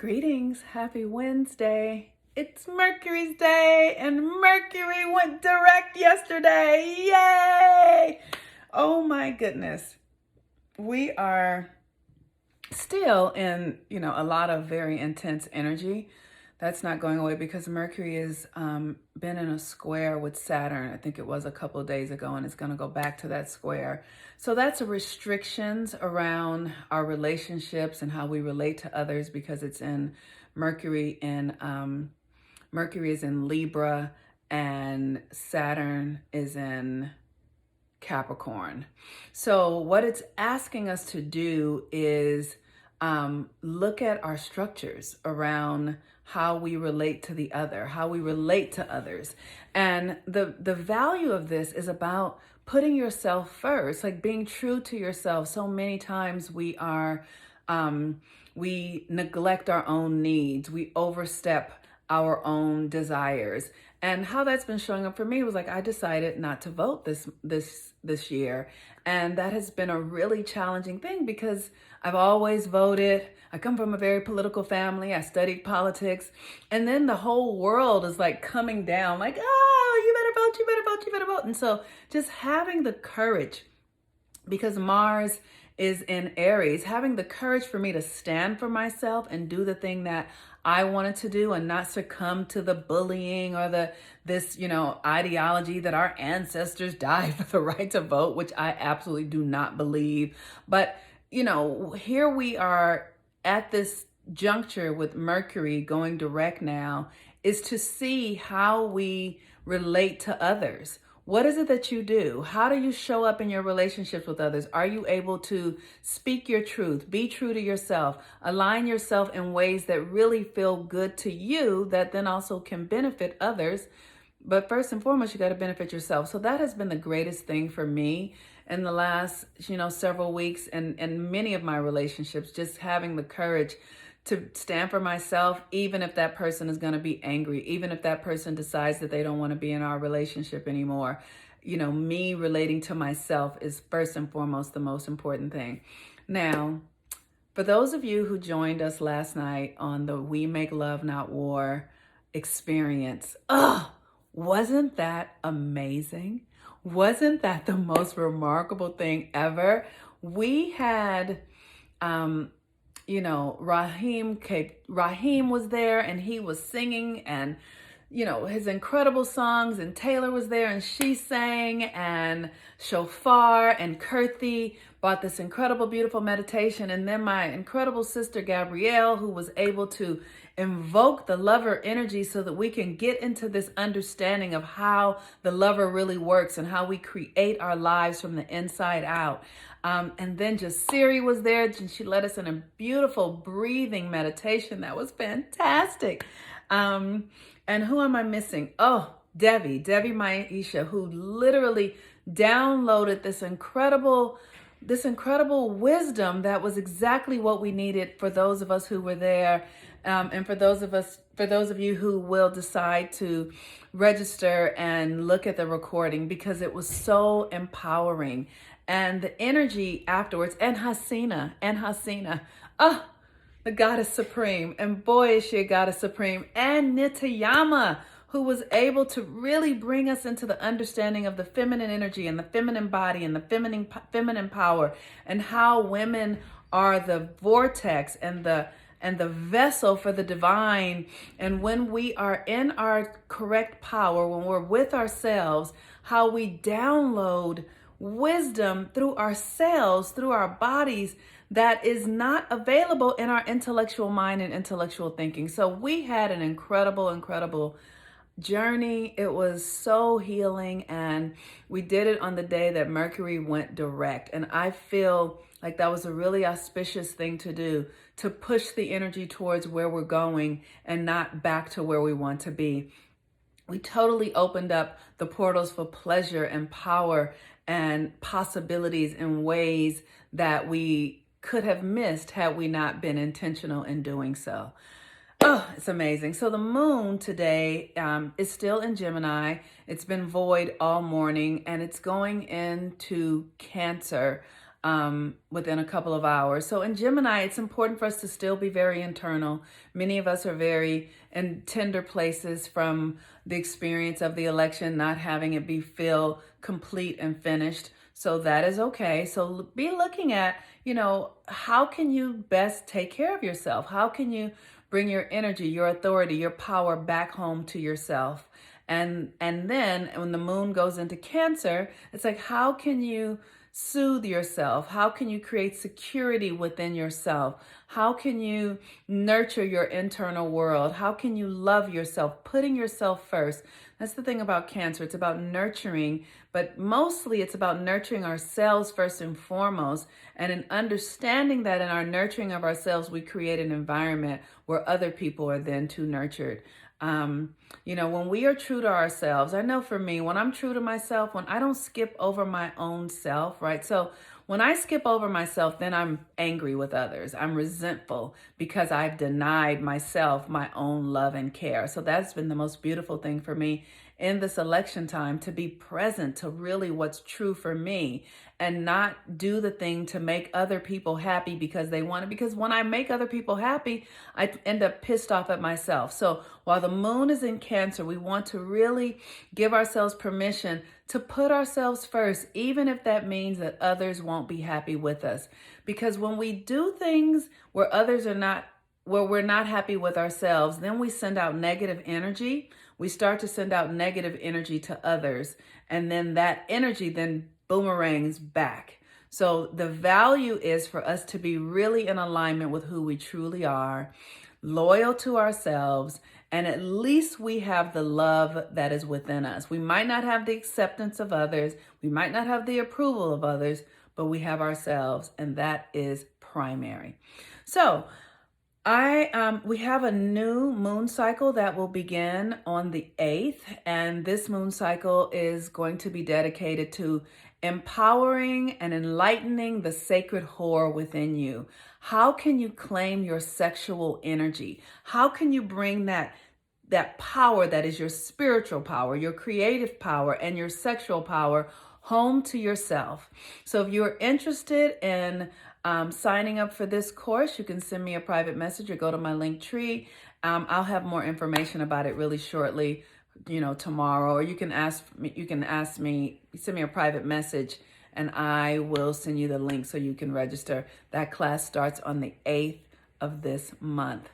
Greetings, happy Wednesday. It's Mercury's day and Mercury went direct yesterday. Yay! Oh my goodness. We are still in, a lot of very intense energy. That's not going away because Mercury has been in a square with Saturn. I think it was a couple of days ago, and it's going to go back to that square. So that's restrictions around our relationships and how we relate to others because it's in Mercury Mercury is in Libra and Saturn is in Capricorn. So what it's asking us to do is look at our structures around how we relate to the other, how we relate to others. And the value of this is about putting yourself first, like being true to yourself. So many times we neglect our own needs. We overstep our own desires. And how that's been showing up for me was like, I decided not to vote this year. And that has been a really challenging thing because I've always voted. I come from a very political family. I studied politics. And then the whole world is like coming down like, oh, you better vote, you better vote, you better vote. And so just having the courage, because Mars is in Aries, having the courage for me to stand for myself and do the thing that I wanted to do and not succumb to the bullying or this ideology that our ancestors died for the right to vote, which I absolutely do not believe. But, here we are at this juncture with Mercury going direct now, is to see how we relate to others. What is it that you do? How do you show up in your relationships with others? Are you able to speak your truth, be true to yourself, align yourself in ways that really feel good to you that then also can benefit others? But first and foremost, you got to benefit yourself. So that has been the greatest thing for me in the last, several weeks and many of my relationships, just having the courage to stand for myself, even if that person is going to be angry, even if that person decides that they don't want to be in our relationship anymore. Me relating to myself is first and foremost the most important thing. Now, for those of you who joined us last night on the We Make Love Not War experience, wasn't that amazing? Wasn't that the most remarkable thing ever? We had, Raheem was there and he was singing and, his incredible songs, and Taylor was there and she sang, and Shofar and Kirthi brought this incredible, beautiful meditation. And then my incredible sister, Gabrielle, who was able to invoke the lover energy so that we can get into this understanding of how the lover really works and how we create our lives from the inside out. And then just Siri was there and she led us in a beautiful breathing meditation that was fantastic. And who am I missing? Oh, Debbie Maisha, who literally downloaded this incredible wisdom that was exactly what we needed for those of us who were there. And for those of you who will decide to register and look at the recording, because it was so empowering. And the energy afterwards, and Hasina, the goddess supreme, and boy is she a goddess supreme, and Nitayama, who was able to really bring us into the understanding of the feminine energy and the feminine body and the feminine power, and how women are the vortex and the vessel for the divine. And when we are in our correct power, when we're with ourselves, how we download wisdom through ourselves, through our bodies, that is not available in our intellectual mind and intellectual thinking. So we had an incredible journey. It was so healing, and we did it on the day that Mercury went direct. And I feel like that was a really auspicious thing to do, to push the energy towards where we're going and not back to where we want to be. We totally opened up the portals for pleasure and power and possibilities in ways that we could have missed had we not been intentional in doing so. Oh, it's amazing. So the moon today is still in Gemini. It's been void all morning and it's going into Cancer. within a couple of hours. So in Gemini, it's important for us to still be very internal. Many of us are very in tender places from the experience of the election, not having it be feel complete and finished. So that is okay. So be looking at, how can you best take care of yourself? How can you bring your energy, your authority, your power back home to yourself? And then when the moon goes into Cancer, it's like, how can you soothe yourself? How can you create security within yourself? How can you nurture your internal world? How can you love yourself, putting yourself first? That's the thing about Cancer. It's about nurturing, but mostly it's about nurturing ourselves first and foremost. And in understanding that in our nurturing of ourselves, we create an environment where other people are then too nurtured. When we are true to ourselves, I know for me, when I'm true to myself, when I don't skip over my own self, right? So when I skip over myself, then I'm angry with others. I'm resentful because I've denied myself my own love and care. So that's been the most beautiful thing for me in this election time, to be present to really what's true for me and not do the thing to make other people happy because they want it. Because when I make other people happy, I end up pissed off at myself. So while the moon is in Cancer, we want to really give ourselves permission to put ourselves first, even if that means that others won't be happy with us. Because when we do things where we're not happy with ourselves, then we send out negative energy. We start to send out negative energy to others. And then that energy then boomerangs back. So the value is for us to be really in alignment with who we truly are, loyal to ourselves, and at least we have the love that is within us. We might not have the acceptance of others. We might not have the approval of others, but we have ourselves, and that is primary. So we have a new moon cycle that will begin on the 8th, and this moon cycle is going to be dedicated to empowering and enlightening the sacred whore within you. How can you claim your sexual energy? How can you bring that power that is your spiritual power, your creative power, and your sexual power home to yourself? So if you're interested in signing up for this course, you can send me a private message or go to my link tree. I'll have more information about it really shortly, tomorrow, or you can send me a private message and I will send you the link so you can register. That class starts on the 8th of this month.